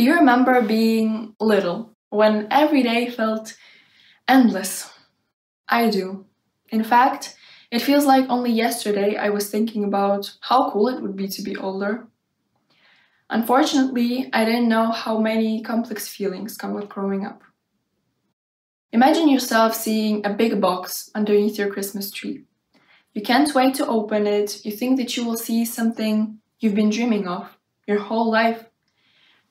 Do you remember being little, when every day felt endless? I do. In fact, it feels like only yesterday I was thinking about how cool it would be to be older. Unfortunately, I didn't know how many complex feelings come with growing up. Imagine yourself seeing a big box underneath your Christmas tree. You can't wait to open it, you think that you will see something you've been dreaming of your whole life.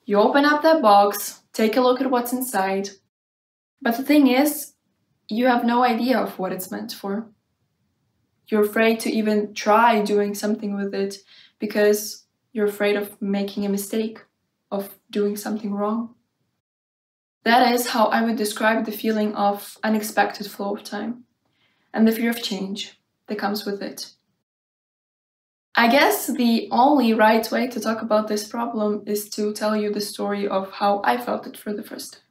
You open up that box, take a look at what's inside, but the thing is, you have no idea of what it's meant for. You're afraid to even try doing something with it because you're afraid of making a mistake, of doing something wrong. That is how I would describe the feeling of unexpected flow of time and the fear of change that comes with it. I guess the only right way to talk about this problem is to tell you the story of how I felt it for the first time.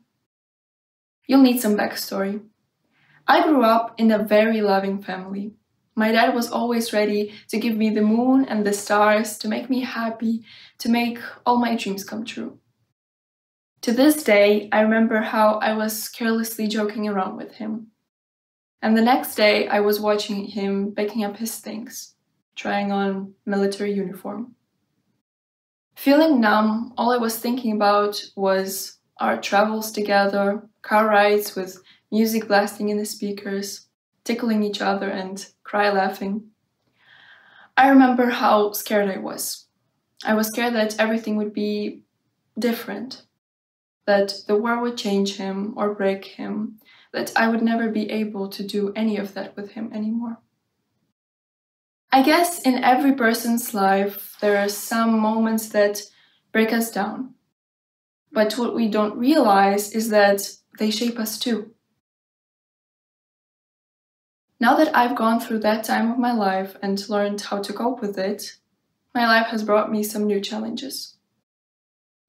You'll need some backstory. I grew up in a very loving family. My dad was always ready to give me the moon and the stars, to make me happy, to make all my dreams come true. To this day, I remember how I was carelessly joking around with him. And the next day, I was watching him picking up his things, trying on military uniform. Feeling numb, all I was thinking about was our travels together, car rides with music blasting in the speakers, tickling each other and cry laughing. I remember how scared I was. I was scared that everything would be different, that the war would change him or break him, that I would never be able to do any of that with him anymore. I guess in every person's life, there are some moments that break us down. But what we don't realize is that they shape us too. Now that I've gone through that time of my life and learned how to cope with it, my life has brought me some new challenges.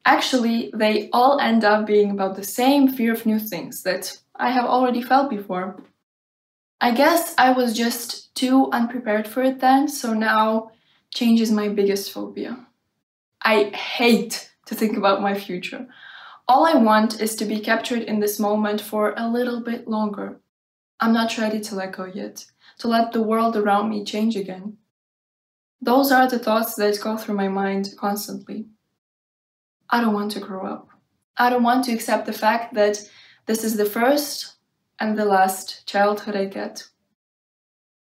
Actually, they all end up being about the same fear of new things that I have already felt before. I guess I was just too unprepared for it then, so now change is my biggest phobia. I hate to think about my future. All I want is to be captured in this moment for a little bit longer. I'm not ready to let go yet, to let the world around me change again. Those are the thoughts that go through my mind constantly. I don't want to grow up. I don't want to accept the fact that this is the first and the last childhood I get.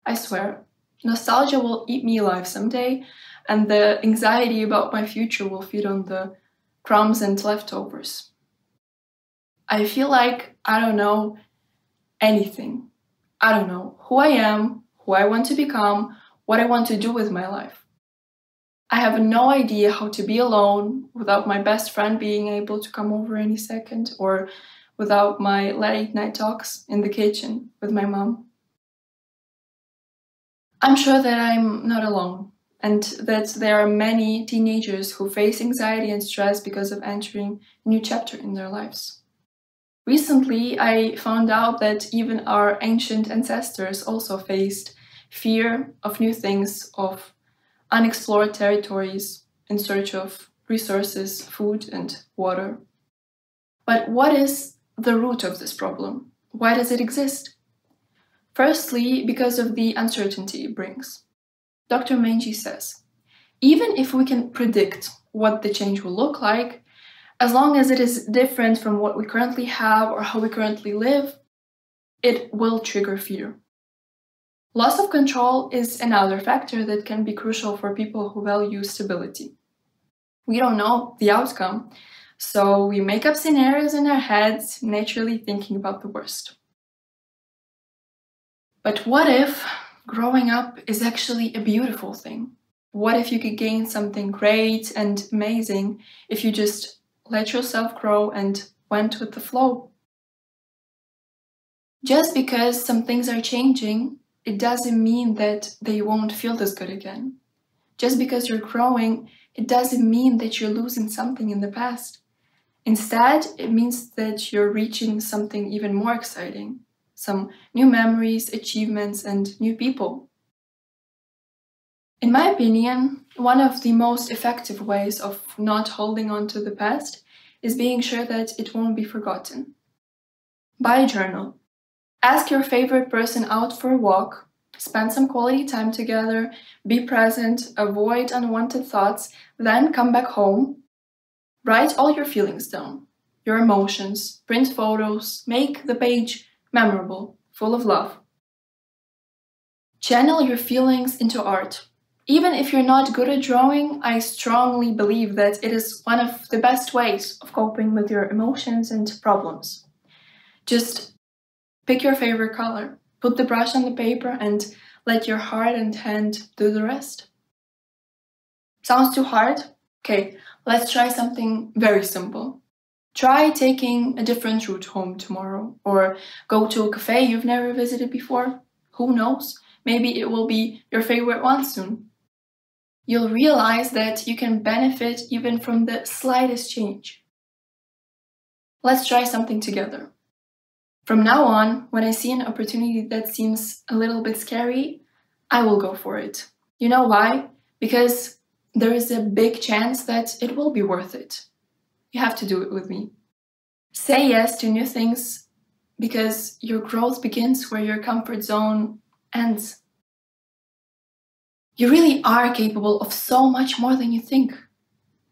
I swear, nostalgia will eat me alive someday, and the anxiety about my future will feed on the crumbs and leftovers. I feel like I don't know anything. I don't know who I am, who I want to become, what I want to do with my life. I have no idea how to be alone without my best friend being able to come over any second, or without my late night talks in the kitchen with my mom. I'm sure that I'm not alone, and that there are many teenagers who face anxiety and stress because of entering a new chapter in their lives. Recently, I found out that even our ancient ancestors also faced fear of new things, of unexplored territories in search of resources, food, and water. But what is the root of this problem? Why does it exist? Firstly, because of the uncertainty it brings. Dr. Menji says, even if we can predict what the change will look like, as long as it is different from what we currently have or how we currently live, it will trigger fear. Loss of control is another factor that can be crucial for people who value stability. We don't know the outcome, so we make up scenarios in our heads, naturally thinking about the worst. But what if growing up is actually a beautiful thing? What if you could gain something great and amazing if you just let yourself grow and went with the flow? Just because some things are changing, it doesn't mean that they won't feel this good again. Just because you're growing, it doesn't mean that you're losing something in the past. Instead, it means that you're reaching something even more exciting. Some new memories, achievements, and new people. In my opinion, one of the most effective ways of not holding on to the past is being sure that it won't be forgotten. Buy a journal. Ask your favorite person out for a walk. Spend some quality time together. Be present. Avoid unwanted thoughts. Then come back home. Write all your feelings down, your emotions. Print photos. Make the page memorable, full of love. Channel your feelings into art. Even if you're not good at drawing, I strongly believe that it is one of the best ways of coping with your emotions and problems. Just pick your favorite color, put the brush on the paper, and let your heart and hand do the rest. Sounds too hard? Okay, let's try something very simple. Try taking a different route home tomorrow, or go to a cafe you've never visited before. Who knows? Maybe it will be your favorite one soon. You'll realize that you can benefit even from the slightest change. Let's try something together. From now on, when I see an opportunity that seems a little bit scary, I will go for it. You know why? Because there is a big chance that it will be worth it. You have to do it with me. Say yes to new things because your growth begins where your comfort zone ends. You really are capable of so much more than you think.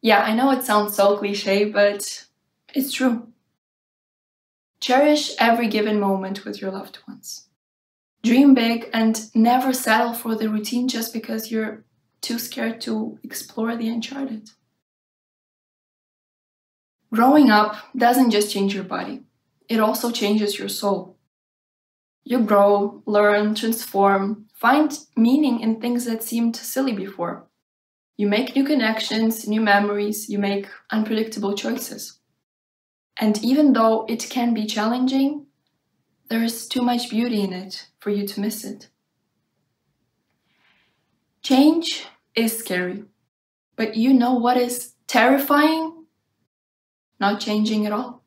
Yeah, I know it sounds so cliche, but it's true. Cherish every given moment with your loved ones. Dream big and never settle for the routine just because you're too scared to explore the uncharted. Growing up doesn't just change your body, it also changes your soul. You grow, learn, transform, find meaning in things that seemed silly before. You make new connections, new memories, you make unpredictable choices. And even though it can be challenging, there is too much beauty in it for you to miss it. Change is scary, but you know what is terrifying? Not changing at all.